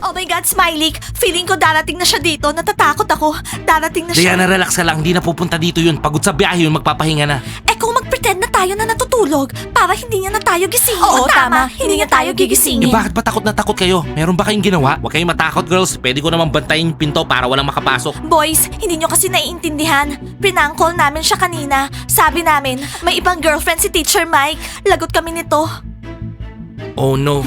Oh my God, Smiley! Feeling ko darating na siya dito. Natatakot ako. Darating na siya. Diana, relax ka lang. Hindi na pupunta dito yun. Pagod sa biyahe yun, magpapahinga na. Eh kung mag-pretend na tayo na natutulog, para hindi niya na tayo gisingin. Oo, tama. Hindi niya tayo gigisingin. Bakit ba takot na takot kayo? Meron ba kayong ginawa? Huwag kayong matakot, girls. Pwede ko naman bantayin yung pinto para walang makapasok. Boys, hindi nyo kasi naiintindihan. Prank call namin siya kanina. Sabi namin, may ibang girlfriend si Teacher Mike. Lagot kami nito. Oh no.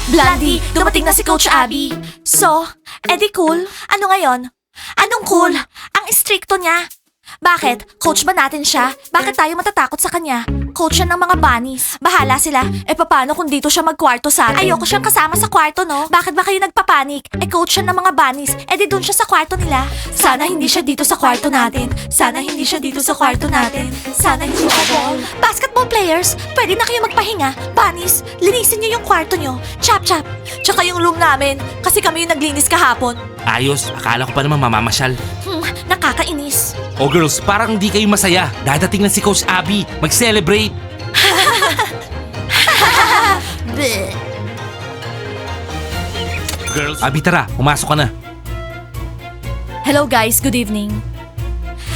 Blondie, dumating na si Coach Abby. So, edi cool? Ano ngayon? Anong cool? Ang istrikto niya. Bakit? Coach ba natin siya? Bakit tayo matatakot sa kanya? Coach siya ng mga bunnies. Bahala sila. Paano kung dito siya magkwarto sa atin? Ayoko siyang kasama sa kwarto, no? Bakit ba kayo nagpapanik? Coach siya ng mga bunnies. Di doon siya sa kwarto nila. Sana hindi siya dito sa kwarto natin. Sana hindi siya dito sa kwarto natin. Sana hindi siya ball. Basketball players, pwede na kayo magpahinga. Bunnies, linisin niyo yung kwarto niyo. Chap chap. Tsaka yung room namin, kasi kami yung naglinis kahapon. Ayos, akala ko pa naman mamamasyal. Nakakainis. Oh girls, parang hindi kayo masaya. Dadating na si Coach Abby. Mag-celebrate. Girls, Abby tara, pumasok ka na. Hello guys, good evening.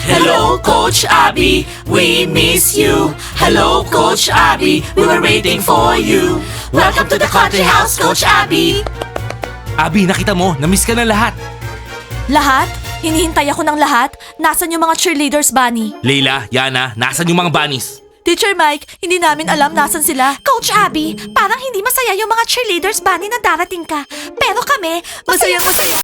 Hello, Coach Abby. We miss you. Hello, Coach Abby. We were waiting for you. Welcome to the country house, Coach Abby. Abby, nakita mo, na-miss ka na lahat. Lahat? Hinihintay ako ng lahat? Nasaan yung mga cheerleaders, Bunny? Leila, Yana, nasan yung mga bunnies? Teacher Mike, hindi namin alam nasan sila. Coach Abby, parang hindi masaya yung mga cheerleaders, Bunny, na darating ka. Pero kami, masaya-masaya.